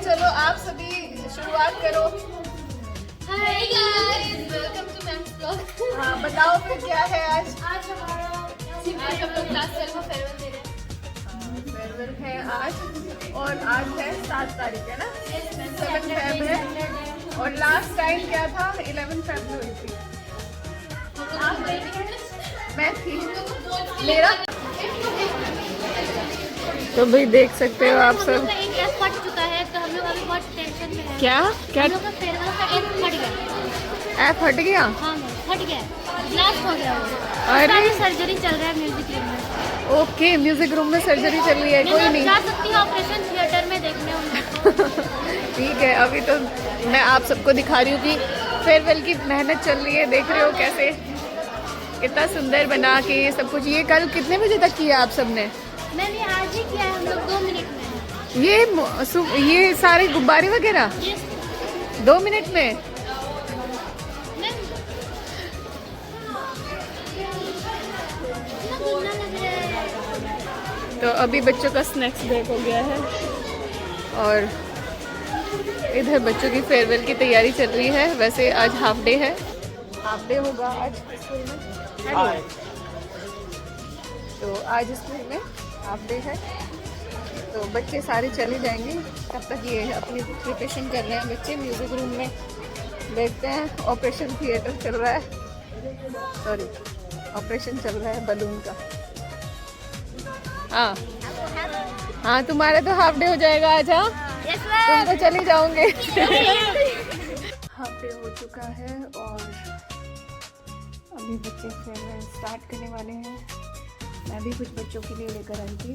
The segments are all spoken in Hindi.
चलो आप सभी शुरुआत करो। Hi guys, welcome to ma'am's vlog. हाँ बताओ फिर क्या है आज? आज हम लोग क्लास 12 का फेयरवेल दे रहे हैं। फेयरवेल है आज और आज है 7 तारीख है ना, 7 फेब है। और लास्ट टाइम क्या था 11 फेब हुई थी। मैं थी मेरा। तो भाई देख सकते हो आप सब। एक एफ फट चुका है तो हम लोग अभी बहुत टेंशन में हैं। क्या क्या हम लोग का फेयरवेल का एफ फट गया। ऐप हट गया? हाँ फट गया, ब्लास्ट हो गया वो। अरे सर्जरी चल रहा है म्यूजिक रूम में। ओके, म्यूजिक रूम में सर्जरी चल रही है। कोई नहीं, जा सकती हूँ ऑपरेशन थिएटर में देखने उनको। ठीक है। अभी तो मैं आप सबको दिखा रही हूँ कि फेयरवेल की मेहनत चल रही है। देख रहे हो कैसे कितना सुंदर बना के सब कुछ। ये कल कितने बजे तक किया आप सब ने? मैंने आज ही किया है, हम लोग 2 मिनट में। ये सारे गुब्बारे वगैरह 2 मिनट में। तो अभी बच्चों का स्नैक्स ब्रेक हो गया है और इधर बच्चों की फेयरवेल की तैयारी चल रही है। वैसे आज हाफ डे है, हाफ डे होगा आज स्कूल में। तो आज स्कूल में हाफ डे है तो बच्चे सारे चले जाएंगे। तब तक ये अपनी प्रिपरेशन कर रहे हैं बच्चे। म्यूजिक रूम में देखते हैं, ऑपरेशन थिएटर चल रहा है, सॉरी ऑपरेशन चल रहा है बलून का। हाँ हाँ, तुम्हारा तो हाफ डे हो जाएगा आज। हाँ तुम तो चले जाओगे। हाफ डे हो चुका है और अभी बच्चे फेयरवेल स्टार्ट करने वाले हैं। मैं भी कुछ बच्चों के लिए लेकर आई थी।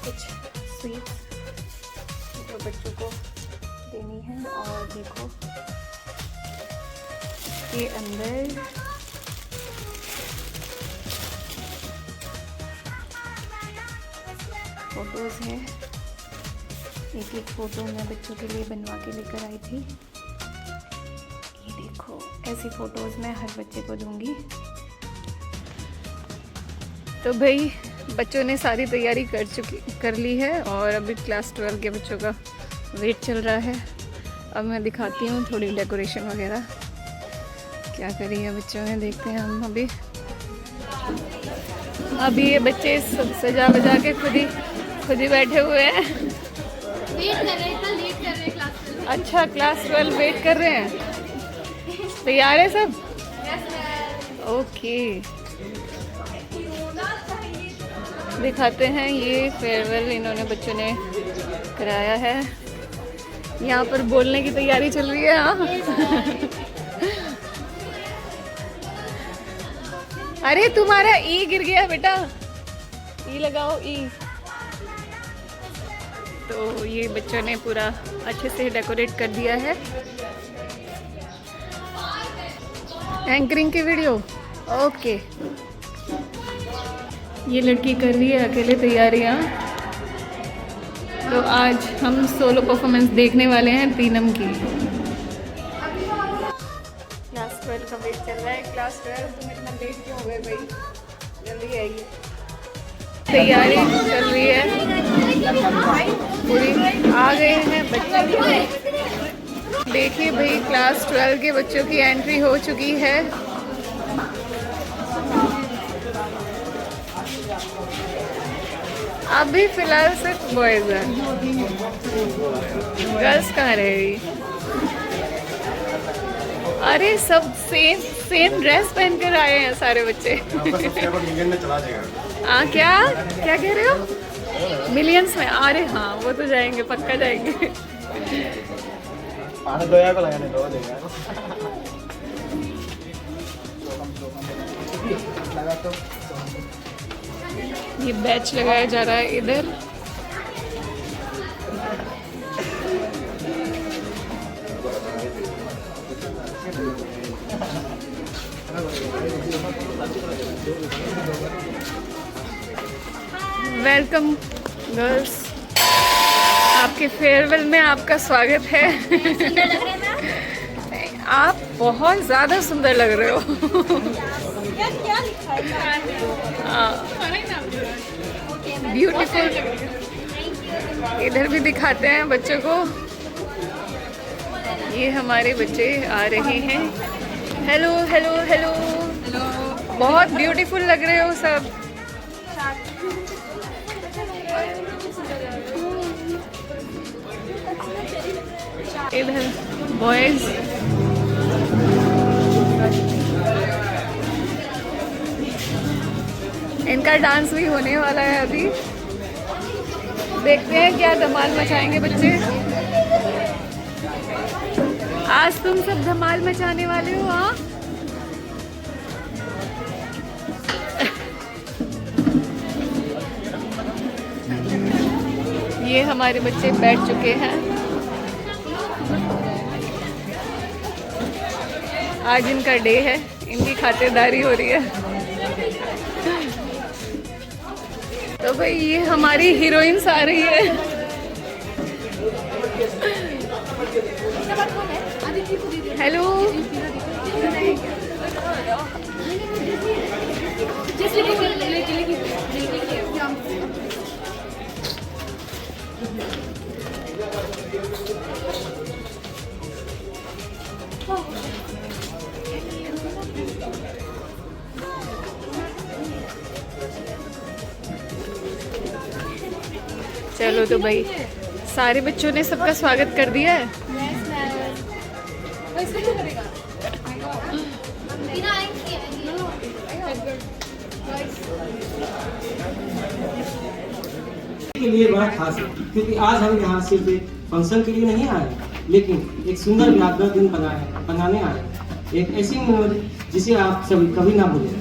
कुछ स्वीट्स जो बच्चों को देनी है। और देखो के अंदर फोटोज हैं। एक फोटो मैं बच्चों के लिए बनवा के लेकर आई थी। ये देखो, ऐसी फोटोज मैं हर बच्चे को दूंगी। तो भाई बच्चों ने सारी तैयारी कर ली है और अभी क्लास 12 के बच्चों का वेट चल रहा है। अब मैं दिखाती हूँ थोड़ी डेकोरेशन वगैरह क्या करी है बच्चों ने। देखते हैं हम। अभी ये बच्चे सजा बजा के खुद ही बैठे हुए हैं। वेट कर रहे हैं क्लास 12। अच्छा, क्लास 12 वेट कर रहे हैं। तैयार है सब? ओके, दिखाते हैं। ये फेयरवेल इन्होंने बच्चों ने कराया है। यहाँ पर बोलने की तैयारी चल रही है। हाँ अरे तुम्हारा ई गिर गया बेटा, ई लगाओ ई। तो ये बच्चों ने पूरा अच्छे से डेकोरेट कर दिया है। एंकरिंग की वीडियो ओके। ये लड़की कर रही है अकेले तैयारियाँ। तो आज हम सोलो परफॉर्मेंस देखने वाले हैं तीनम की। क्लास 12 का वेट चल रहा है। क्लास 12 तुम इतना लेट क्यों हो गए भाई? जल्दी आइए। तैयारी चल रही है पूरी। आ गए हैं बच्चे। देखिए भाई, क्लास 12 के बच्चों की एंट्री हो चुकी है। अभी फिलहाल सिर्फ बॉयज हैं, गर्ल्स कहाँ रहेगी? अरे सब सेम ड्रेस पहन कर आए हैं सारे बच्चे। हाँ क्या क्या कह रहे हो? मिलियंस में? अरे हाँ वो तो जाएंगे, पक्का जाएंगे। ये बैच लगाया जा रहा है इधर। वेलकम गर्ल्स, आपके फेयरवेल में आपका स्वागत है। आप बहुत ज़्यादा सुंदर लग रहे हो। ब्यूटीफुल इधर भी दिखाते हैं बच्चों को। ये हमारे बच्चे आ रहे हैं। हेलो हेलो हेलो हेलो, बहुत ब्यूटीफुल लग रहे हो सब। इधर बॉयज, इनका डांस भी होने वाला है अभी। देखते हैं क्या धमाल मचाएंगे बच्चे। आज तुम सब धमाल मचाने वाले हो। हाँ, ये हमारे बच्चे बैठ चुके हैं। आज इनका डे है, इनकी खातिरदारी हो रही है। तो भाई ये हमारी हीरोइंस आ रही है। हेलो, चलो तो भाई सारे बच्चों ने सबका स्वागत कर दिया है। के लिए बड़ा खास है क्योंकि आज हम यहाँ सिर्फ एक फंक्शन के लिए नहीं आए, लेकिन एक सुंदर यादगार दिन बनाने आए। एक ऐसी मेमोरी जिसे आप सभी कभी ना भूलें।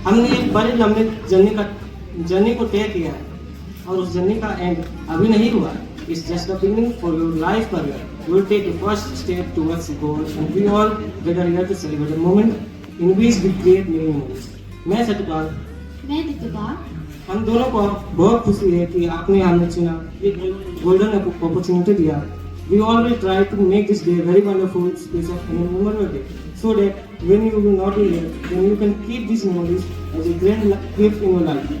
हमने एक बड़े लंबे जर्नी को तय किया है और उस जर्नी का एंड अभी नहीं हुआ। It's just the beginning for your life career. You will take a first step towards the goal, and we all gather here to celebrate the moment in which we create new memories. मैं सतपाल, मैं दीपिका। हम दोनों को बहुत खुशी है कि आपने हमें चुना, एक गोल्डन अपॉर्चुनिटी दिया। We all will try to make this day very wonderful, special and memorable day, so that when you will not be here, then you can keep these memories as a grand gift in your life.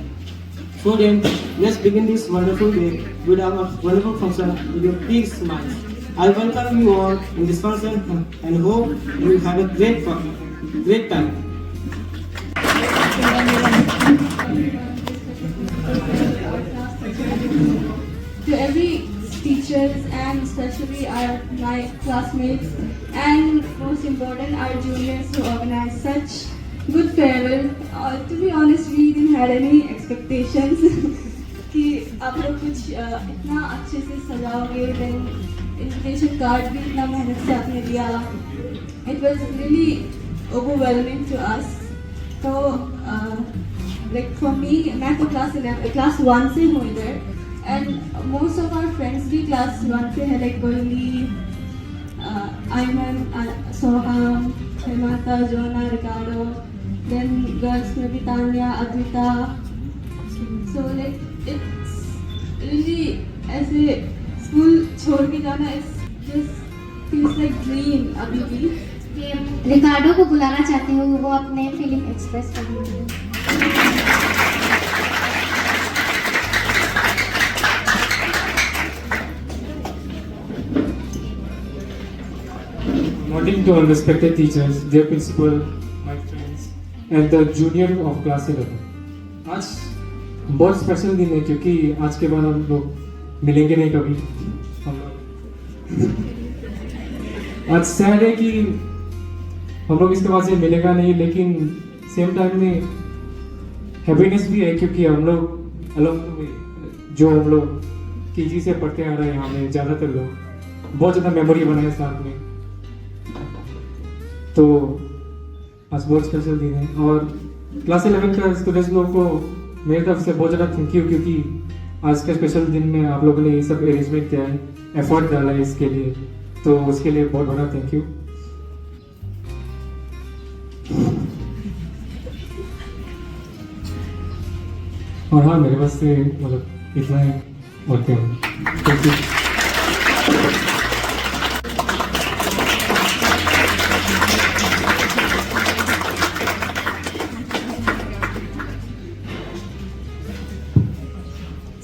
So then, let's begin this wonderful day with our wonderful function with your big smiles. I welcome you all in this function and hope you have a great time. To every teachers and especially my classmates and most important our juniors who organized such good farewell. To be honest, we didn't had any expectations कि आप लोग कुछ इतना अच्छे से सजाओगे, then invitation card भी इतना मेहनत से आपने दिया. It was really overwhelming to us. So like for me, मैं तो class 1 से हूँ इधर, and most of our friends भी class 1 से है, like Golly, Ayman, Soham, Hemanta, Jonah, Ricardo. Then girls में भी Tanya, Advaita. So like it's really ऐसे स्कूल छोड़ के जाना is just feels like dream अभी भी. रिकार्डो को बुलाना चाहती हूँ, वो अपने फीलिंग एक्सप्रेस करेंगे। Morning to all respected teachers, dear principal, my friends, and the junior of class 11. आज बहुत स्पेशल दिन है क्योंकि आज के बाद हम लोग मिलेंगे नहीं कभी। हम लोग आज सैड है कि हम लोग इसके बाद से मिलेगा नहीं, लेकिन सेम टाइम में हैप्पीनेस भी है क्योंकि हम लोग अलग जो हम लोग केजी से पढ़ते आ रहे हैं, हमें ज़्यादातर लोग बहुत ज़्यादा मेमोरी बनाए साथ में। तो आज बहुत स्पेशल दिन है और क्लास 11 का स्टूडेंट्स लोगों को मेरी तरफ से बहुत ज़्यादा थैंक यू, क्योंकि आज के स्पेशल दिन में आप लोगों ने ये सब अरेंजमेंट किया है, एफर्ट डाला है इसके लिए, तो उसके लिए बहुत बड़ा थैंक यू। और हाँ, मेरे पास से मतलब इतना है और क्या। Thank you.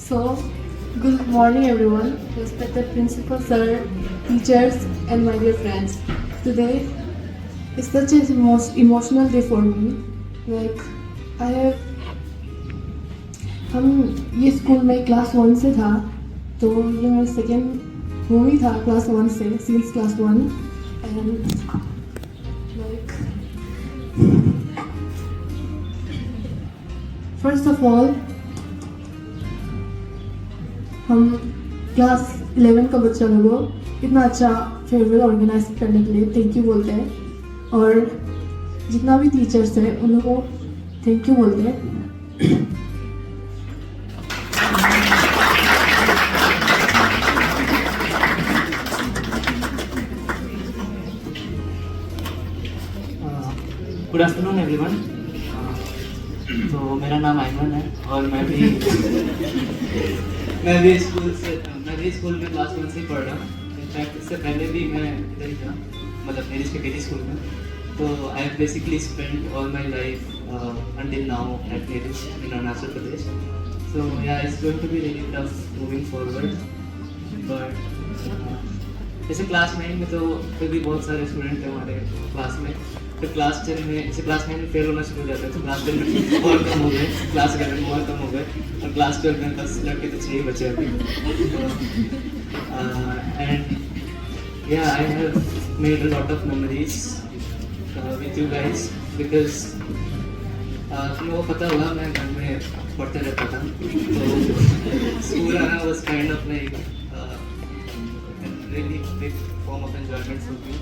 So Good morning, everyone. Respected principal, sir, teachers, and my dear friends. Today is such a most emotional day for me. Like I have, हम ये स्कूल में क्लास 1 से था, तो ये मेरा सेकेंड होम ही था क्लास 1 से, since class 1 and like first of all हम क्लास 11 का बच्चा लोगों इतना अच्छा फेयरवेल ऑर्गेनाइज करने के लिए थैंक यू बोलते हैं, और जितना भी टीचर्स हैं उन लोगों को थैंक यू बोलते हैं। Good afternoon everyone. तो मेरा नाम आयमन है और मैं भी स्कूल में क्लास 1 से पढ़ रहा हूँ। इनफैक्ट इससे पहले भी मैं इधर ही था, मतलब मेरी के स्कूल में। तो I have basically spend all my life until now at Neris in Arunachal Pradesh. So yeah, it's going to be really tough moving forward. But जैसे क्लास 9 में तो फिर भी बहुत सारे स्टूडेंट थे हमारे क्लास में। फिर क्लास 10 में, जैसे क्लास 9 में फेल होना शुरू हो जाता है, तो क्लास 10 में और कम हो गए, क्लास 11 में और कम हो गए, और क्लास 12 में 10 लड़के तो 6 ही बचे अभी। एंड या I have made a lot of memories with you guys, because तुम लोगों को पता होगा मैं घर में पढ़ते रहता था, तो स्कूल आना was kind of like really big form of enjoyment for me.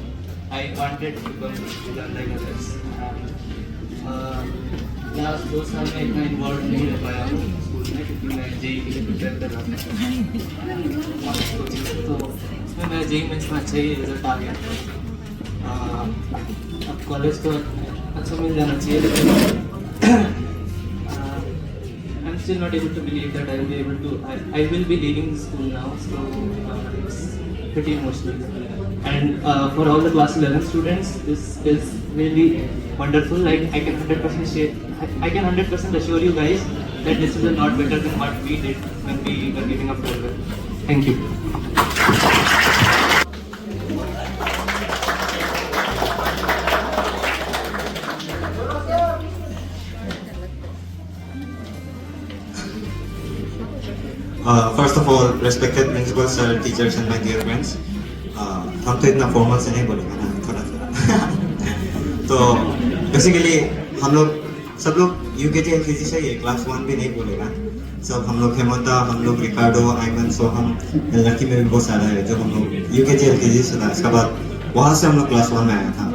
I wanted to become to learn like others. Last 2 साल में इतना इन्वॉल्व नहीं रह पाया हूँ स्कूल में, क्योंकि मैं जेई के लिए प्रिपेयर कर रहा था। तो उसमें मैं जेई मेंस में अच्छा ही रिजल्ट आ गया। अब कॉलेज तो अच्छा मिल जाना चाहिए, लेकिन I'm still not able to believe that I will be able to. I will be leaving the school now, so it's pretty emotional. And for all the class 11 students, this is really wonderful. Like I can 100% assure you guys that this is a lot better than what we did when we were giving a farewell. Thank you. First of all, respected principal sir, teachers and my dear friends. हम तो इतना फॉर्मल से नहीं बोलेंगे ना, थोड़ा थोड़ा। तो बेसिकली हम लोग सब लोग यूकेजी एलकेजी से ही है, क्लास 1 भी नहीं बोलेगा। सब हम लोग हेमंता, हम लोग रिकार्डो, आयमन, सो हम लड़की में भी बहुत सारा है जो हम लोग यूकेजी एलकेजी से था। इसके बाद वहाँ से हम लोग क्लास 1 में आया था।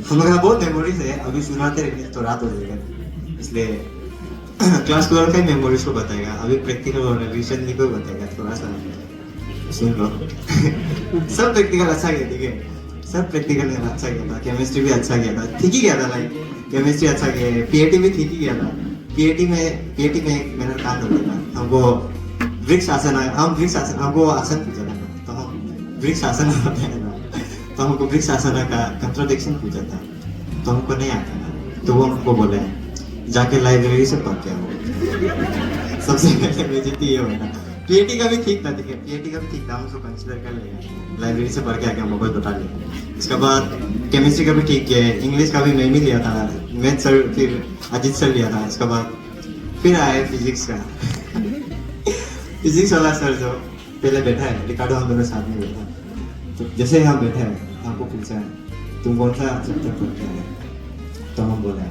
हम लोग का बहुत मेमोरीज है, अभी सुनाते रहेंगे तो रात हो जाएगा, इसलिए क्लास 12 का ही मेमोरीज को बताएगा। अभी प्रैक्टिकल और रिविजन नहीं कोई बताएगा, थोड़ा सा सुन लो। सब प्रैक्टिकल अच्छा गया, ठीक है, सब प्रैक्टिकल अच्छा गया था। केमिस्ट्री भी अच्छा गया था, ठीक ही गया था। लाइक केमिस्ट्री अच्छा गया, पीएटी भी ठीक ही गया था। पीएटी में एक मेरा कांड हो गया था। हमको वृक्ष आसन, हमको आसन पूछा था, तो हम वृक्ष आसन बताया था, तो हमको वृक्ष आसन का कंट्रोडिक्शन पूछा था, तो हमको नहीं आता था। तो वो हमको बोले जाके लाइब्रेरी से पढ़ के आओ। सबसे पहले बेइज्जती ये होना। पीएटी का भी ठीक था, ठीक है, पीएटी का भी ठीक था, हम उसको कंसीडर कर लेंगे। लाइब्रेरी से पढ़ के आके हम मोबाइल बता लेंगे। इसके बाद केमिस्ट्री का भी ठीक किया है, इंग्लिश का भी मैं भी लिया था, मैथ सर फिर अजीत सर लिया था। इसके बाद फिर आया फिजिक्स का। फिजिक्स वाला सर जो पहले बैठा है, रिकार्डो हम दोनों साथ में बैठा, तो जैसे हम बैठे हैं हमको पूछा तुम कौन सा चैप्टर पढ़ते हैं, तो हम बोला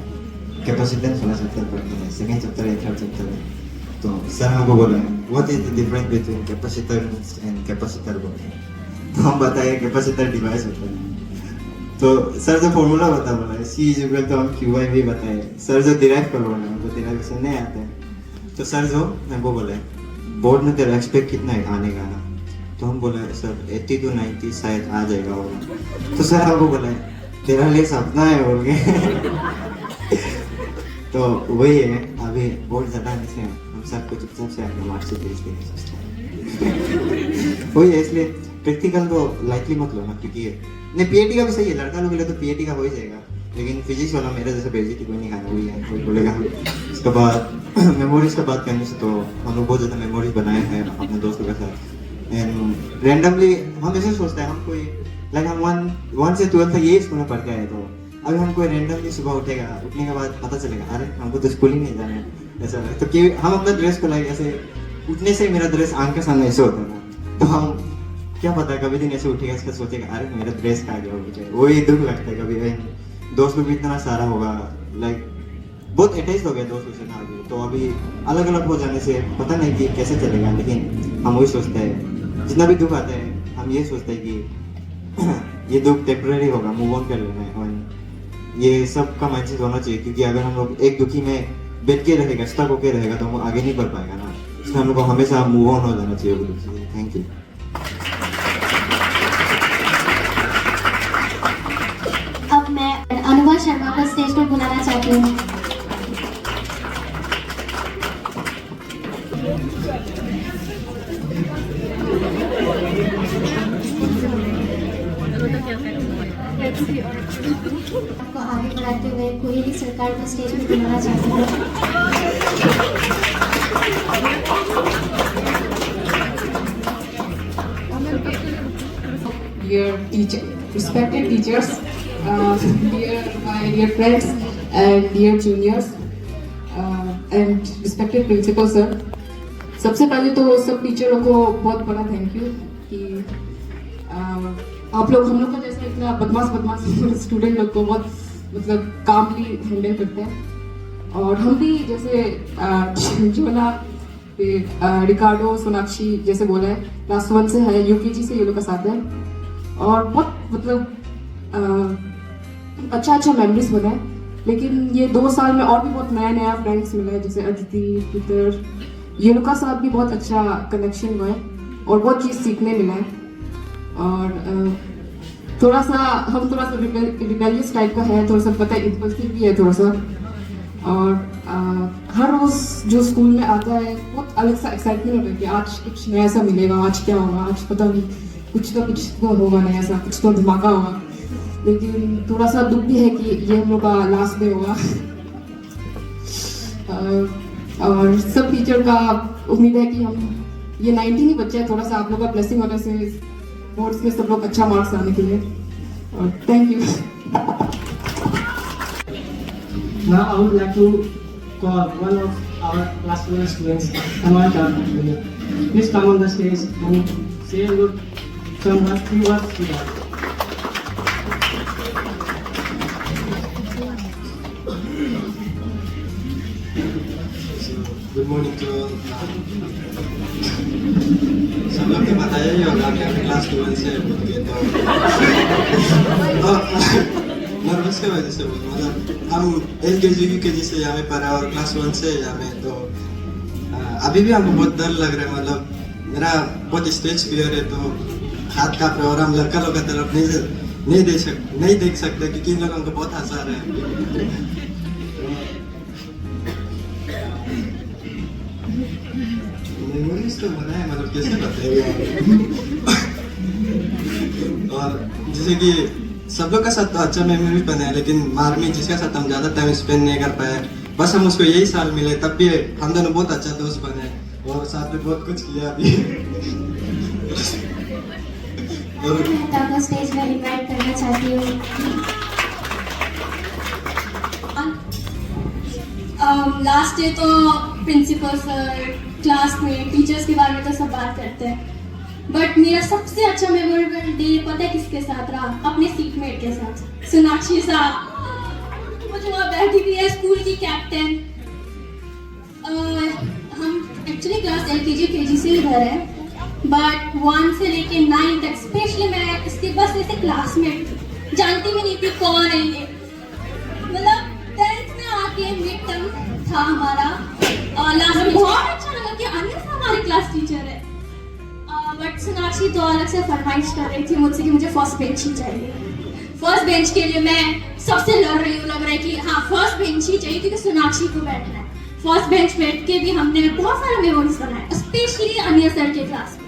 कैपेसिटेंस वाला चैप्टर पढ़ते हैं, सेकेंड चैप्टर है, थर्ड चैप्टर है। तो सर हमको बोला what is the difference between capacitor and capacitor बोले, तो हम बताए कैपेसिटर डिवाइस होता है। तो सर जो फॉर्मूला बोला C इज इक्वल टू हम QI भी बताए। सर जो डिराइव कर बोला हमको डिराइवेशन नहीं आते हैं, तो सर जो हमको बोले बोर्ड में तेरा एक्सपेक्ट कितना है आने का ना, तो हम बोले सर 80 to 90 शायद आ जाएगा होगा। तो सर हमको बोला तेरा लिए सपना है बोल के। तो वही है, अभी बोर्ड ज़्यादा नहीं से हम सबको चुपचाप से अपने मार्क्स भेज के नहीं सोचते वही है। इसलिए प्रैक्टिकल तो लाइटली मत लो ना, क्योंकि नहीं पीएटी का भी सही है, लड़का लोग के लिए तो पीएटी का हो ही जाएगा, लेकिन फिजिक्स वाला मेरे जैसे बेइज्जती कोई नहीं खाना, वही है, कोई बोलेगा। उसके बाद मेमोरीज का बात करने से तो हम लोग बहुत ज़्यादा मेमोरीज बनाए हैं अपने दोस्तों के साथ। एंड रेंडमली हम ऐसे सोचते हैं, हम कोई लाइक हम 1 से 12 तक यही स्कूल में पढ़ते हैं, तो अभी हम कोई रेंडमली सुबह उठेगा, उठने के बाद पता चलेगा अरे हमको तो स्कूल ही नहीं जाना है, ऐसा है। तो कि हम अपना ड्रेस को लाइक ऐसे उठने से ही मेरा ड्रेस आंख के सामने ऐसे होता है, तो हम क्या पता कभी दिन ऐसे उठेगा, इसका सोचेगा अरे मेरा ड्रेस कहाँ गया मुझे, वही दुख लगता है कभी। दोस्त लोग भी इतना सारा होगा, लाइक बहुत अटैच हो गए दोस्तों से ना अभी, तो अभी अलग अलग हो जाने से पता नहीं कि कैसे चलेगा, लेकिन हम वही सोचते हैं जितना भी दुख आता है हम ये सोचते हैं कि ये दुख टेम्पररी होगा, मूव ऑन कर लेना है। और ये सब का माइंडसेट होना चाहिए, क्योंकि अगर हम लोग एक दुखी में बैठ के रहेगा, स्टक होके रहेगा, तो हम आगे नहीं बढ़ पाएगा ना, इसलिए हम लोग को हमेशा मूव ऑन हो जाना चाहिए। Thank you. अब मैं अनुभव शर्मा को स्टेज पर बुलाना चाहती हूँ। आपको आगे बढ़ाते हुए कोयली सरकार को स्टेज पर बुलाना चाहती हूँ। Dear teacher, respected teachers, dear friends and dear juniors and respected principal sir. सबसे पहले तो सब टीचरों को बहुत बड़ा थैंक यू कि आप लोग हम लोग का जैसा इतना बदमाश स्टूडेंट लोग को बहुत मतलब कामली हैंडल करते हैं। और हम भी जैसे जो ना रिकार्डो सोनाक्षी जैसे बोला है, क्लास 1 से है, यूकेजी से ये लोग का साथ है, और बहुत मतलब अच्छा मेमोरीज बना है। लेकिन ये 2 साल में और भी बहुत नया फ्रेंड्स मिला है, जैसे अदिति, पीटर, ये लोग का साथ भी बहुत अच्छा कनेक्शन हुआ है और बहुत चीज़ सीखने मिला है। और थोड़ा सा रिबेलियस टाइप का है, थोड़ा सा पता है, इम्पल्सिव भी है थोड़ा सा। और हर रोज़ जो स्कूल में आता है बहुत अलग सा एक्साइटमेंट होता है कि आज कुछ नया सा मिलेगा, आज क्या होगा, आज पता नहीं कुछ तो होगा नया सा, कुछ तो धमाका होगा। लेकिन थोड़ा सा दुख भी है कि ये हम लोग का लास्ट डे होगा। और सब टीचर का उम्मीद है कि हम ये 19 ही बच्चे हैं, थोड़ा सा आप लोग का ब्लेसिंग होने से बोर्ड्स में सब लोग अच्छा मार्क्स आने के लिए। और thank you. Now I would like to call one of our class 12 students, Amar. Please come on the stage and say some few words to us. Good morning to सब लोग को बताया ही होगा कि हम क्लास 12 से बोल गए, तो नर्वस की वजह से बोल, मतलब हम LKG UKG से यहाँ पे पढ़ा और क्लास 1 से यहाँ पे, तो अभी भी हमको बहुत डर लग रहा है। मतलब मेरा बहुत स्टेज फियर है, तो हाथ का प्रोग्राम लड़का लोग की तरफ नहीं देख सकते क्योंकि इन लोगों को बहुत हंसा रहे हैं। मेमोरीज तो बना है, मतलब कैसे बताएगा। और जैसे कि सब लोग का साथ तो अच्छा मेमोरी बना है, लेकिन मार्मी जिसका साथ हम ज़्यादा टाइम स्पेंड नहीं कर पाए, बस हम उसको यही साल मिले, तब भी हम दोनों बहुत अच्छा दोस्त बने और साथ में बहुत कुछ किया भी। को स्टेज पर इनवाइट करना चाहती हूँ। लास्ट डे तो प्रिंसिपल सर, क्लास में टीचर्स के बारे में तो सब बात करते हैं, बट मेरा सबसे अच्छा मेमोरेबल डे पता है किसके साथ रहा? अपने सीटमेट के साथ, सोनाक्षी साहब। वो जो वहाँ बैठी हुई है, स्कूल की कैप्टन। हम एक्चुअली क्लास LKG KG से इधर है, बट 1 से लेके 9 तक स्पेशली मैं इसके बस ऐसे क्लासमेट थी, जानती भी नहीं थी कौन है ये। मतलब 10th में आके मिड टर्म था हमारा, लास्ट में बहुत अच्छा लगा कि अनिल साहब हमारे क्लास टीचर है। बट सोनाक्षी तो अलग से फरमाइश कर रही थी मुझसे कि मुझे फर्स्ट बेंच ही चाहिए। फर्स्ट बेंच के लिए मैं सबसे लड़ रही हूँ, लग रहा है कि हाँ फर्स्ट बेंच ही चाहिए क्योंकि सोनाक्षी को बैठना है। फर्स्ट बेंच बैठ के भी हमने बहुत सारे मेमोरीज बनाए, स्पेशली अनिल सर के क्लास में।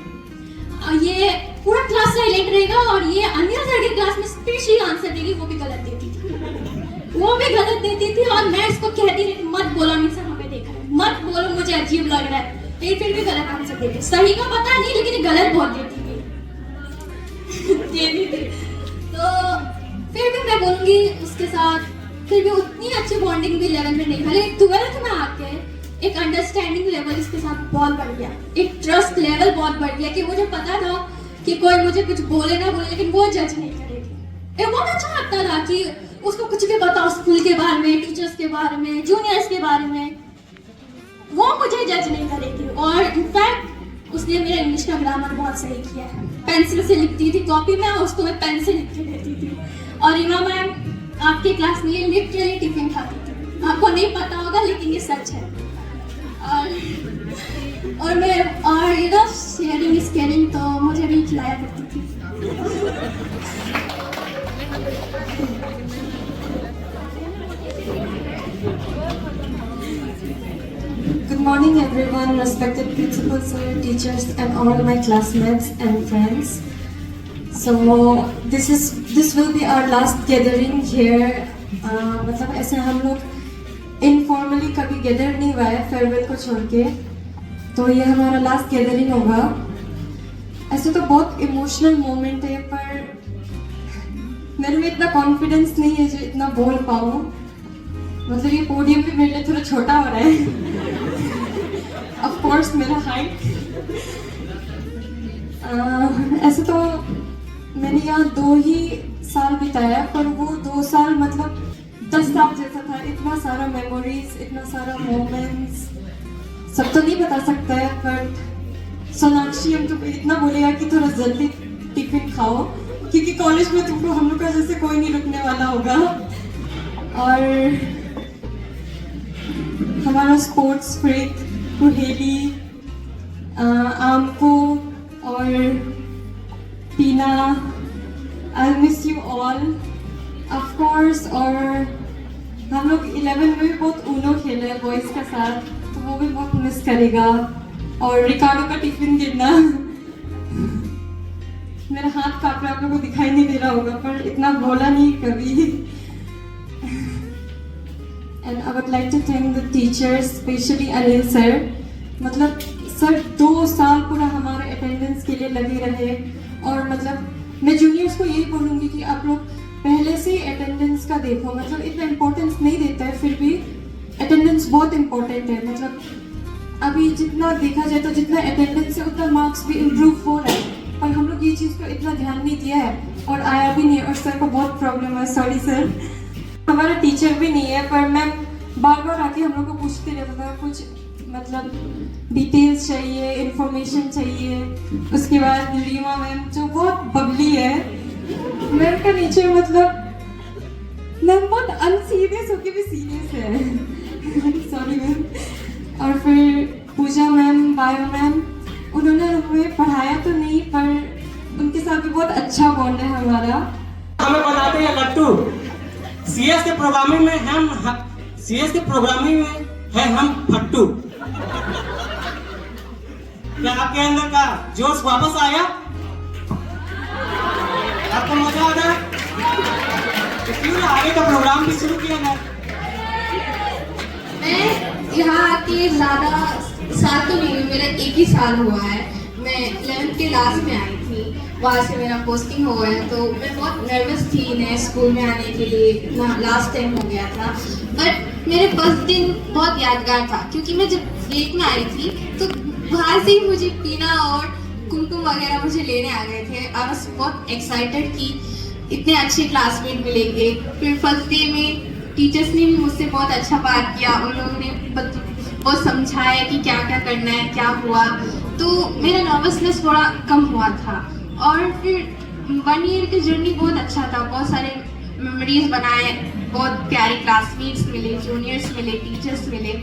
ये पूरा क्लास साइलेंट रहेगा और ये अनिल सर के क्लास में स्पेशली आंसर देगी, वो भी गलत देती थी और मैं इसको कहती रही मत बोलो अनिल सर हमें देखा है। मत बोलो मुझे अजीब लग रहा है, लेकिन फिर भी गलत आंसर देती। सही का पता नहीं, लेकिन गलत बहुत देती थी। ये भी थी। तो फिर भी मैं बोलूँगी उसके साथ फिर भी उतनी अच्छी बॉन्डिंग भी 11 में नहीं था, लेकिन 12th में आके एक अंडरस्टैंडिंग लेवल इसके साथ बहुत बढ़ गया, एक ट्रस्ट लेवल बहुत बढ़ गया कि मुझे पता था कि कोई मुझे कुछ बोले ना बोले लेकिन वो जज नहीं करेगी। ये बहुत अच्छा लगता था कि उसको कुछ भी बताओ स्कूल के बारे में, टीचर्स के बारे में, जूनियर्स के बारे में, वो मुझे जज नहीं करेगी। और इनफैक्ट उसने मेरा इंग्लिश का ग्रामर बहुत सही किया है। पेंसिल से लिखती थी कॉपी में, उसको मैं पेन से लिख के देती थी। और रीमा मैम आपके क्लास में ये लिटरली टिफिन खाती थी, आपको नहीं पता होगा लेकिन ये सच है। और मैं और you know sharing is caring, तो मुझे भी खिलाया करती थी। Good morning everyone, respected principal sir, teachers and all my classmates and friends. So this will be our last gathering here. मतलब ऐसे हम लोग इनफॉर्मली कभी गैदर नहीं हुआ है फेयरवेल को छोड़ के, तो ये हमारा लास्ट गैदरिंग होगा। ऐसे तो बहुत इमोशनल मोमेंट है, पर मेरे में इतना कॉन्फिडेंस नहीं है जो इतना बोल पाऊँ। मतलब ये पोडियम पे मेरे लिए थोड़ा छोटा हो रहा है। ऑफ कोर्स मेरा हाइट। ऐसे तो मैंने यहाँ 2 ही साल बिताया, पर वो 2 साल मतलब 10 साल जैसा था। इतना सारा मेमोरीज, इतना सारा मोमेंट्स, सब तो नहीं बता सकता है, पर सोनाक्षी हम तुमको इतना बोलेगा कि थोड़ा जल्दी टिफिन खाओ, क्योंकि कॉलेज में तुमको हम लोग का जैसे कोई नहीं रुकने वाला होगा। और हमारा स्पोर्ट्स फ्रीक कुहेली, आमको और पीना, I miss you all of course. और हम लोग 11 में भी बहुत ऊनो खेले बॉयज़ के साथ, तो वो भी बहुत मिस करेगा। और रिकार्डो का टिफिन गिरना, मेरा हाथ काट रहा, आप लोगों को दिखाई नहीं दे रहा होगा, पर इतना बोला नहीं कभी। And I would like to thank the teachers, especially Anil sir. मतलब सर 2 साल पूरा हमारे अटेंडेंस के लिए लगे रहे। और मतलब मैं जूनियर्स को यही बोलूँगी कि आप लोग पहले से अटेंडेंस का देखो, मतलब इतना इम्पोर्टेंस नहीं देता है, फिर भी अटेंडेंस बहुत इम्पोर्टेंट है। मतलब अभी जितना देखा जाए तो जितना अटेंडेंस है उतना मार्क्स भी इम्प्रूव हो रहा है, पर हम लोग ये चीज़ को इतना ध्यान नहीं दिया है और आया भी नहीं। और सर को बहुत प्रॉब्लम है, सॉरी सर। हमारा टीचर भी नहीं है, पर मैम बार बार आके हम लोग को पूछते रहता था, कुछ मतलब डिटेल्स चाहिए, इंफॉर्मेशन चाहिए। उसके बाद रीमा मैम जो बहुत बबली है, मैम का नीचे मतलब मैम बहुत अनसीरियस होके भी सीरियस है। Sorry ma'am. और फिर पूजा मैम, बायो मैम, उन्होंने हमें पढ़ाया तो नहीं, पर उनके साथ भी बहुत अच्छा बॉन्ड है हमारा। हमें बनाते हैं लट्टू। सीएस के प्रोग्रामिंग में है हम फट्टू। क्या आपके अंदर का जोश वापस आया? आपको मजा आ रहा है? तो क्यों आगे का प्रोग्राम भी शुरू किया जाए? मैं यहाँ आके ज़्यादा साल तो नहीं हुई, मेरा 1 ही साल हुआ है। मैं 11th के लास्ट में आई थी, वहाँ से मेरा पोस्टिंग हुआ है, तो मैं बहुत नर्वस थी नए स्कूल में आने के लिए। इतना लास्ट टाइम हो गया था, बट मेरे फर्स्ट दिन बहुत यादगार था, क्योंकि मैं जब गेट में आई थी तो बाहर से ही मुझे पीना और कुमकुम वगैरह मुझे लेने आ गए थे। आई वाज बहुत एक्साइटेड कि इतने अच्छे क्लासमेट मिलेंगे। फिर फर्स्ट डे में टीचर्स ने भी मुझसे बहुत अच्छा बात किया, उन लोगों ने बहुत समझाया कि क्या क्या करना है, क्या हुआ, तो मेरा नर्वसनेस थोड़ा कम हुआ था। और फिर 1 ईयर की जर्नी बहुत अच्छा था, बहुत सारे मेमोरीज बनाए, बहुत प्यारे क्लासमेट्स मिले, जूनियर्स मिले, टीचर्स मिले।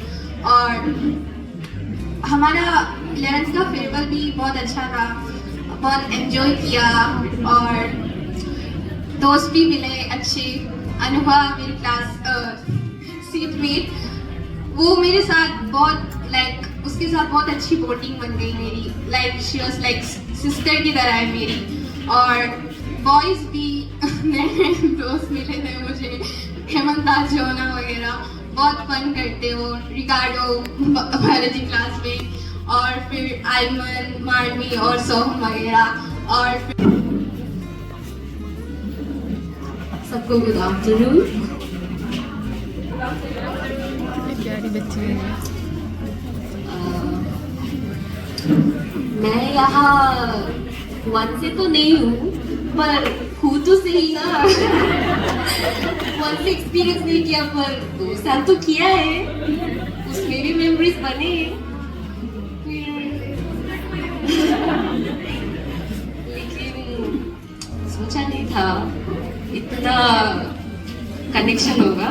और हमारा 11th का फेयरवेल भी बहुत अच्छा था, बहुत एंजॉय किया और दोस्त भी मिले अच्छे। अनुभा मेरी क्लास सीटमेट, वो मेरे साथ बहुत उसके साथ बहुत अच्छी बॉन्डिंग बन गई मेरी। शी वाज लाइक सिस्टर की तरह है मेरी। और बॉयज़ भी नए दोस्त मिले थे मुझे, हेमंत जोना वगैरह, बहुत फन करते हो, रिकार्डो बायोलॉजी क्लास में, और फिर आयमन, मार्मी और सोहम वगैरह, और फिर सबको गुड आफ्टरनून। प्यारी बच्ची है। मैं यहाँ 1 से तो नहीं हूँ, पर हूँ तो सही ना। 1 से एक्सपीरियंस नहीं किया, पर 2 साल तो किया है, उसमें भी मेमोरीज बने। लेकिन सोचा नहीं था इतना कनेक्शन होगा,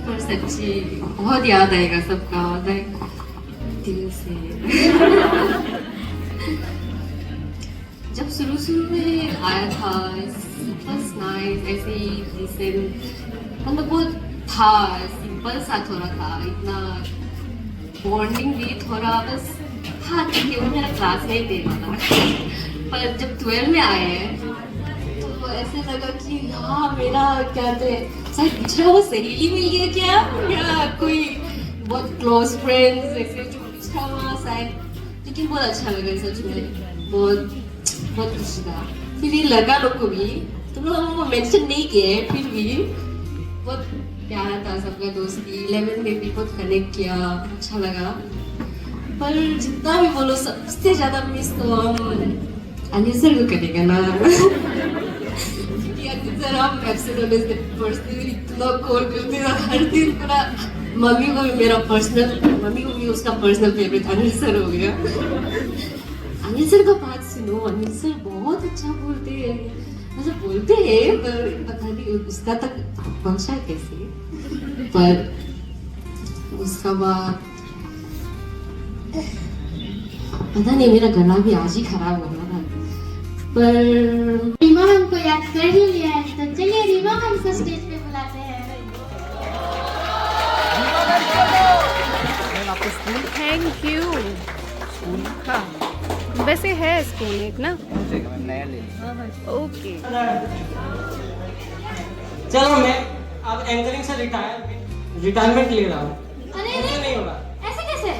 पर सच्ची बहुत याद आएगा सबका, दिल से। जब शुरू में आया था, फर्स्ट नाइट ऐसे ही रिसेंट, मतलब बहुत था सिंपल सा, थोड़ा था, इतना बॉन्डिंग भी थोड़ा बस था, क्योंकि वो मेरा क्लासमेट है वाला। पर जब 12 में आए हैं तो ऐसे लगा कि हाँ मेरा क्या थे शायद पिछड़ा वो सहेली मिल गया क्या, या कोई बहुत क्लोज फ्रेंड्स ऐसे जो पिछड़ा हुआ शायद। लेकिन बहुत अच्छा लगा सच में, बहुत बहुत खुशी था। फिर ये लगा लोग को भी, तुम लोग हमको मेंशन नहीं किए, फिर भी बहुत प्यारा था सबका दोस्ती। 11 में भी बहुत कनेक्ट किया, अच्छा लगा। पर जितना भी बोलो सबसे ज्यादा मिस तो हम अनिल सर को करेगा ना। क्योंकि अनिल सर हम एब्सेंट होने से पर्सनली इतना कॉल करते हैं हर दिन, पूरा मम्मी को भी मेरा पर्सनल, मम्मी को भी उसका पर्सनल फेवरेट अनिल सर हो गया। अनिल सर का बात सुनो, अनिल सर बहुत अच्छा बोलते हैं, मतलब बोलते हैं पर पता नहीं उसका तक पहुंचा कैसे। पर उसका बाद पता नहीं, मेरा गला भी आज ही खराब हो रहा था। पर रीमा मैम को याद कर ही लिया है, तो चलिए रीमा मैम को स्टेज पे बुलाते हैं। Thank you. हाँ वैसे है स्कूल एक ना, ओके। चलो मैं अब एंकरिंग से रिटायरमेंट ले रहा हूँ। अरे मुझे नहीं होगा। ऐसे कैसे?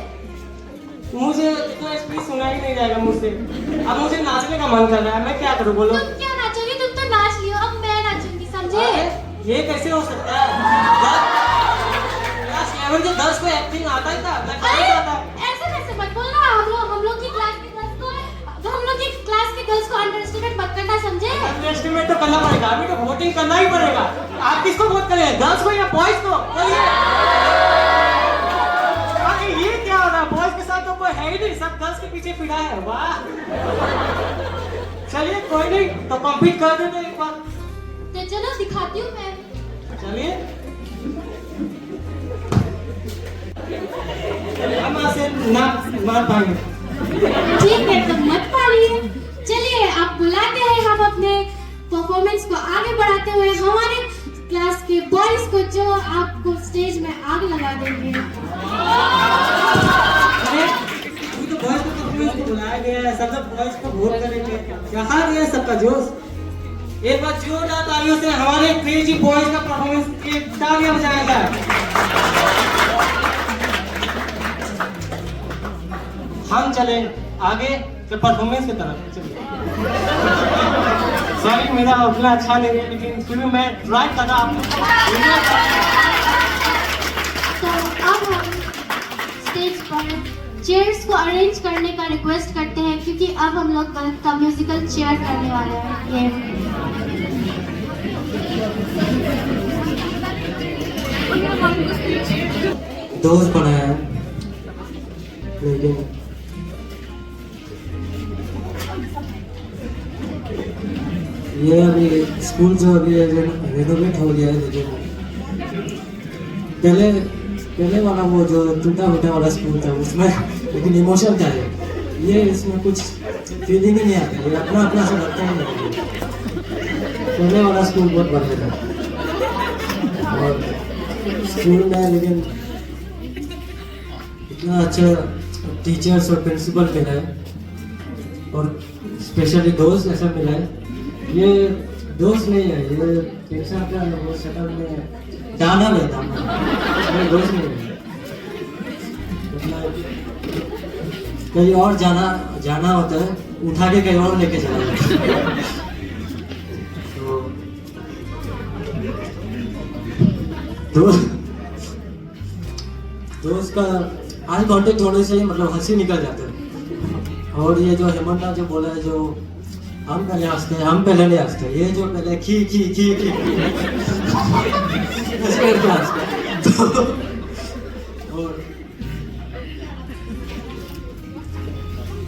मुझे इतना स्पीच सुना ही नहीं जाएगा मुझसे। अब मुझे नाचने का मन कर रहा है, मैं क्या करूँ बोलो? तुम क्या नाचोगे? तुम तो नाच लियो, अब मैं नाचूंगी, समझे? ये कैसे हो सकता है? क्लास 11 के 10 को एक्टिंग आता ही था, मैं कहाँ आता है? ऐसे कैसे मत बोलना, हम लोग की क्लास के गर्ल्स को, हम लोग की क्लास के गर्ल्स को अंडरएस्टिमेट मत करना, समझे? अंडरएस्टिमेट तो करना पड़ेगा, अभी तो वोटिंग करना ही पड़ेगा। आप किसको वोट करें, गर्ल्स को या बॉयज को? ये क्या हो रहा है? बॉयज के साथ तो कोई है ही नहीं, सब गर्ल्स के पीछे फिरा है। वाह, चलिए कोई नहीं, तो कम्पीट कर देते एक बार। तो चलो दिखाती हूँ मैं। चलिए हम ऐसे ना मार पाएंगे। ठीक है, तो मत पालिए। चलिए आप बुलाते हैं, हम अपने परफॉर्मेंस को आगे बढ़ाते हुए हमारे क्लास के बॉयज को, जो आपको स्टेज में आग लगा देंगे। अरे तो बॉयज को बुलाया गया है, सब बॉयज को वोट करेंगे, कहाँ गया सबका जोश? एक बार जोरदार तालियों से हमारे क्रेजी बॉयज का परफॉर्मेंस के तालियां बजाया जाए। हम चले आगे के परफॉर्मेंस की तरफ। चलिए सॉरी मेरा उतना अच्छा नहीं है, लेकिन फिर भी मैं ट्राई कर रहा हूँ। तो अब हम स्टेज पर चेयर्स को अरेंज करने का रिक्वेस्ट करते हैं, क्योंकि अब हम लोग का म्यूजिकल चेयर करने वाले हैं। ये दोस्त बनाया है, लेकिन ये अभी स्कूल जो अभी रेनोवेट हो गया है, लेकिन पहले वाला वो जो टूटा फूटा वाला स्कूल था उसमें लेकिन इमोशन था। ये इसमें कुछ फीलिंग ही नहीं आता, ये अपना अपना से लगता ही नहीं। पहले वाला स्कूल बहुत बढ़िया था और स्कूल में लेकिन इतना अच्छा टीचर्स और प्रिंसिपल मिला है, और स्पेशली दोस्त ऐसा मिला है। ये दोस्त नहीं है, ये टेंशन का वो शक्ल में दाना में मेरे दोस्त में मतलब कहीं और जाना होता है, उठा के कहीं और लेके चला जाता है। तो उसका आई कांटेक्ट थोड़े से मतलब हंसी निकल जाता है। और ये जो हेमंत जो बोला है, जो हम पहले हंसते हैं, हम पहले नहीं हंसते, ये जो पहले खी खी खी खी ऐसे करके हंसते हैं। तो और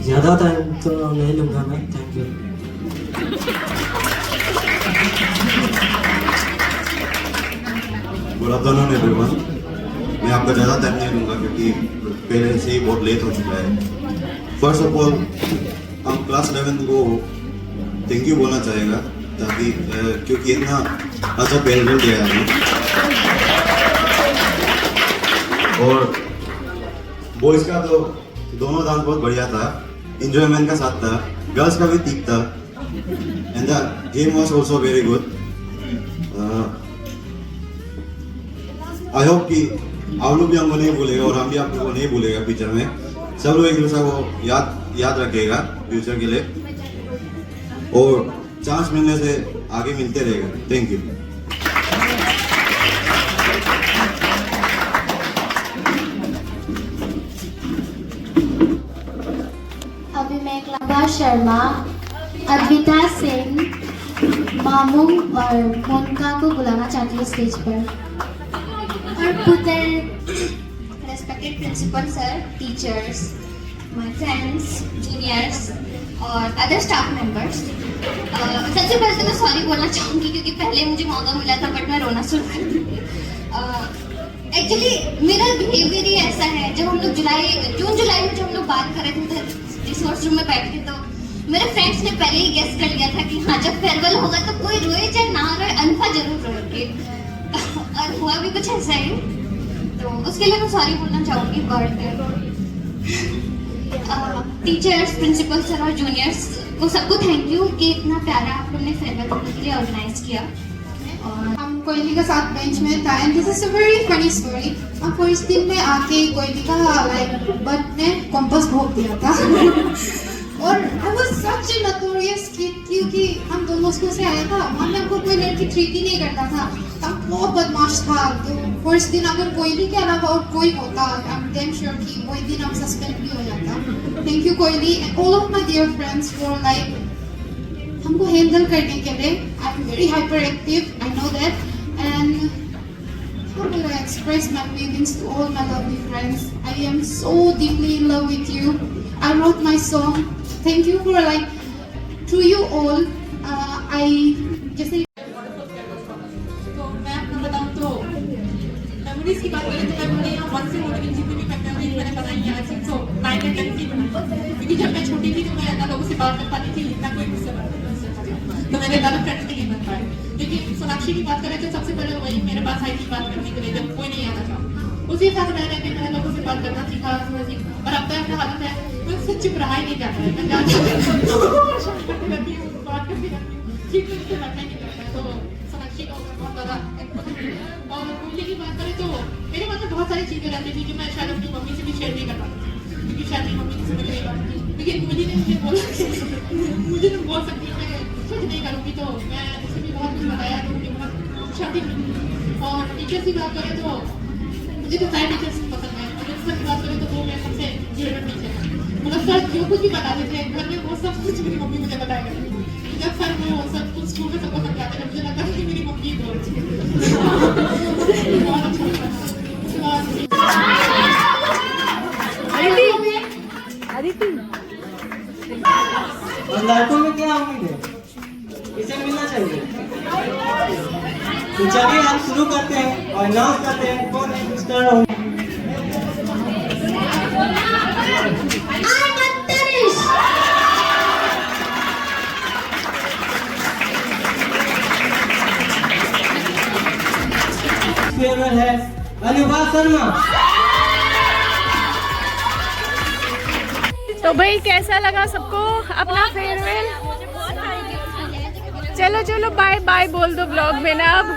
ज्यादा टाइम तो नहीं लूंगा मैं। Thank you. Good afternoon everyone. मैं आपका ज़्यादा टाइम नहीं लूँगा क्योंकि पहले से ही बहुत लेट हो चुका है। फर्स्ट ऑफ ऑल हम क्लास 11 को थैंक यू बोलना चाहेगा, ताकि क्योंकि इतना अच्छा फेयरवेल दिया है। और बॉयज़ का तो दोनों डांस बहुत बढ़िया था, इंजॉयमेंट का साथ था, गर्ल्स का भी ठीक था, and the game was also very good. I hope कि आप लोग भी हमको नहीं भूलेगा और हम भी आप लोगों को नहीं भूलेगा। फ्यूचर में सब लोग एक दूसरे को याद रखेगा फ्यूचर के लिए, और चांस मिलने से आगे मिलते रहेगा। Thank you. अभी मैं क्लबा शर्मा, अद्विता सिंह, मामू और मोनिका को बुलाना चाहती हूँ स्टेज पर। और पुत्र, respected principal sir, teachers, my friends, juniors और अदर स्टाफ मेंबर्स। सबसे पहले तो मैं सॉरी बोलना चाहूँगी क्योंकि पहले मुझे मौका मिला था बट मैं रोना शुरू कर दी। एक्चुअली मेरा बिहेवियर ही ऐसा है। जब हम लोग जून जुलाई में जब हम लोग बात कर रहे थे रिसोर्स रूम में बैठ के, तो मेरे फ्रेंड्स ने पहले ही गेस कर लिया था कि हाँ जब फेयरवेल होगा तो कोई रोए चाहे ना रोए, अनफा जरूर रोएंगे। और हुआ भी कुछ ऐसा ही, तो उसके लिए मैं सॉरी बोलना चाहूँगी गॉड। टीचर्स, प्रिंसिपल सर और जूनियर्स को सबको थैंक यू कि इतना प्यारा आप लोगों ने फेयरवेल करने के लिए ऑर्गेनाइज किया। और हम कोयली का साथ बेंच में था, and this is a very funny story. हम फर्स्ट दिन में आके कोयली का लाइक बट में कॉम्पस भोग दिया था। और I was such A notorious kid क्योंकि हम दोनों स्कूल से आया था, वहाँ में हमको कोई लड़की ट्रीट ही नहीं करता था, हम बहुत बदमाश था। तो फर्स्ट दिन अगर कोयली के अलावा और कोई होता, आई एम डैम श्योर कि वही दिन हम सस्पेंड भी हो जाता। थैंक यू कोयली and all of my dear friends for like हमको हैंडल करने के लिए। I am very hyperactive, I know that, and how will I express my feelings to all my lovely friends? I am so deeply in love with you. I wrote my song. Thank you for like, to you all. I जैसे तो मैं आपको बताऊं तो मेमोरीज की बात करें तो मैं बोली यहाँ 1 से होने की जितनी भी मेमोरीज मैंने बनाई हैं, आई थिंक सो 9 या 10 थी बनाई, क्योंकि जब मैं छोटी थी तो मैं ना लोगों से बात कर पाती थी, ना कोई मुझसे बात कर सकता था, तो मैंने ज़्यादा फ्रेंड्स नहीं बन पाए। लेकिन सोनाक्षी की बात करें तो सबसे पहले वही मेरे पास आई थी बात करने के लिए, जब कोई नहीं आता था। उसी साथ रह रहते मैंने लोगों से बात करना सीखा, थोड़ा सीखा, और अब तो ऐसा हालत है मुझसे चुप रहा ही नहीं जाता है। मैं जाती हूँ, बात करती रहती हूँ, ठीक है, मुझसे बैठना ही नहीं जाता है। तो सोनाक्षी का बहुत ज़्यादा। और कोयली की बात करें तो मेरे मन में बहुत सारी चीज़ें रहती थी कि मैं शायद अपनी मम्मी से भी शेयर नहीं कर पाती थी, क्योंकि शायद मेरी मम्मी से मेरी बात थी। लेकिन कोयली ने मुझे बोला मुझे तुम बोल सकती हो, मैं कुछ नहीं करूँगी, तो मैं उसे भी बहुत कुछ बताया, तो मुझे बहुत शादी मिली। और टीचर्स की बात करें तो मुझे तो सारे टीचर्स पसंद है, और सर की बात करें तो वो मेरे सबसे फेवरेट टीचर है। मतलब सर जो कुछ भी बताते थे घर में वो सब कुछ मेरी मम्मी मुझे बताया करती थी। जब सर वो सब कुछ स्कूल में सबको समझाते थे, मुझे लगता था कि मेरी मम्मी बोल रही है। बहुत अच्छा लगता था। और लड़कों में क्या उम्मीद है, इसे मिलना चाहिए। तो चलिए हम शुरू करते हैं और अनाउंस करते हैं कौन है मिस्टर फेवरेट है अनुभा शर्मा। तो भाई कैसा लगा सबको अपना फेयरवेल? चलो चलो बाय बाय बोल दो ब्लॉग में ना अब,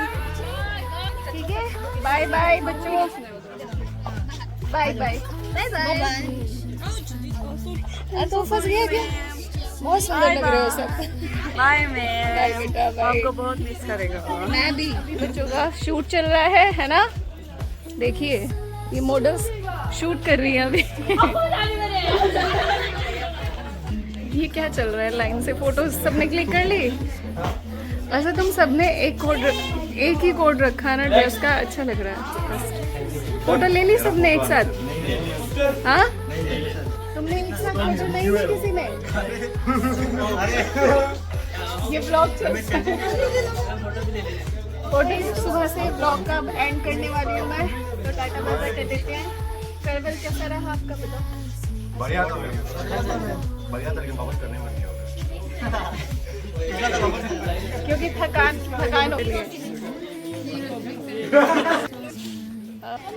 ठीक है। बाय बाय बच्चों, बाय बाय बाय बाय। तो फंस गया क्या? बहुत सुंदर लग रहे हो सब। बाय बाय बेटा बाय। आपको बहुत मिस करेगा। मैं भी। बच्चों का शूट चल रहा है ना? देखिए ये मॉडल्स शूट कर रही हैं अभी। ये क्या चल रहा है? लाइन से फोटोज सबने क्लिक कर ली। वैसे तुम सबने एक ही कोड रखा है ना ड्रेस का, अच्छा लग रहा है। फोटो ले ली सबने एक साथ? हाँ तुमने एक साथ फोटो नहीं ली किसी ने? ये ब्लॉग चल रहा है। फोटो सुबह से ब्लॉग का एंड करने वाली हूँ मैं, तो टाटा बाय बाय कर देते हैं। फेयरवेल कैसा रहा आपका बताओ? बढ़िया था, बढ़िया तरीके से वापस करने में नहीं होगा क्योंकि थकान हो गई है।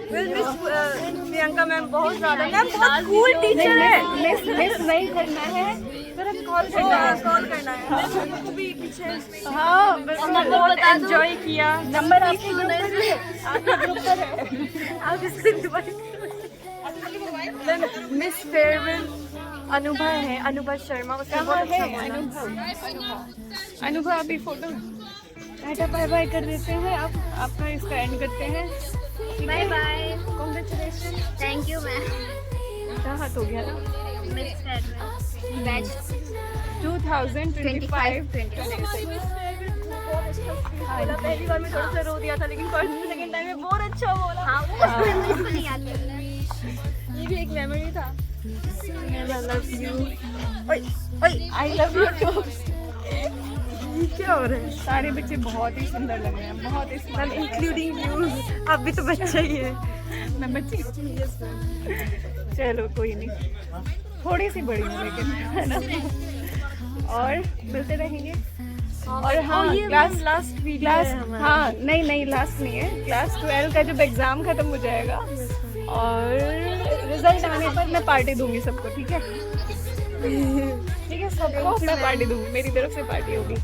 प्रियंका मैम बहुत ज़्यादा मैम बहुत कूल टीचर है। मिस नहीं करना है, सिर्फ कॉल करना है। को भी पीछे हाँ बहुत एंजॉय किया। नंबर आपके ग्रुप पर है। आप इससे मिस फेयरवेल अनुभव है, अनुभव शर्मा। उसका कहाँ है अनुभव? अभी फोटो टाटा बाय बाय कर देते हैं। आप आपका इसका एंड करते हैं। Bye bye, congratulation, thank you ma'am. क्या हाथ हो गया ना? Miss batch 2025। पहली बार में थोड़ा सा रो दिया था, लेकिन फर्स्ट सेकंड टाइम में बहुत अच्छा बोला। हाँ वो बिल्कुल नहीं आती। ये भी एक मेमोरी था। I love you. I love you too. क्या हो रहा है? सारे बच्चे बहुत ही सुंदर लग रहे हैं, बहुत ही सुंदर, इंक्लूडिंग यू। आप भी तो बच्चा ही है। मैं बच्ची चलो कोई नहीं, थोड़ी सी बड़ी हूँ लेकिन, है ना? और मिलते रहेंगे। और हाँ क्लास लास्ट क्लास हाँ नहीं लास्ट नहीं है। क्लास 12 का जब एग्ज़ाम ख़त्म हो जाएगा और रिजल्ट आने पर मैं पार्टी दूंगी सबको, ठीक है? ठीक है, सबको मैं पार्टी दूंगी, मेरी तरफ से पार्टी होगी।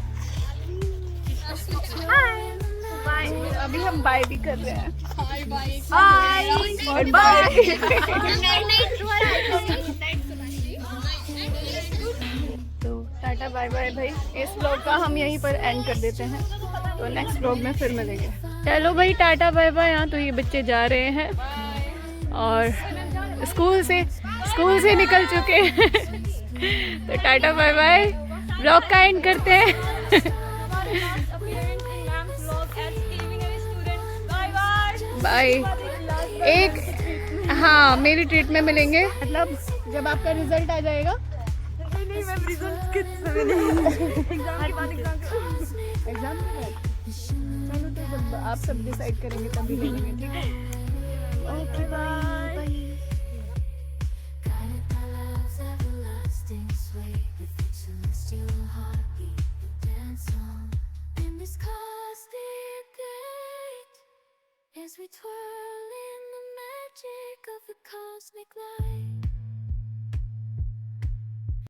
बाय। अभी हम बाय भी कर रहे हैं। बाय और बाय। तो टाटा बाय बाय भाई। इस ब्लॉग का हम यहीं पर एंड कर देते हैं, तो नेक्स्ट ब्लॉग में फिर मिलेंगे। चलो भाई टाटा बाय बाय। यहाँ तो ये बच्चे जा रहे हैं और स्कूल से निकल चुके हैं। तो टाटा बाय बाय, ब्लॉग का एंड करते हैं। बाय। एक हाँ मेरी ट्रीट में मिलेंगे, मतलब जब आपका रिजल्ट आ जाएगा। नहीं मैम, रिजल्ट किस समय नहीं, एग्जाम के बाद एग्जाम के बाद। चलो तो जब आप सब डिसाइड करेंगे तभी लेंगे, ठीक है? Okay bye. As we twirl in the magic of the cosmic light.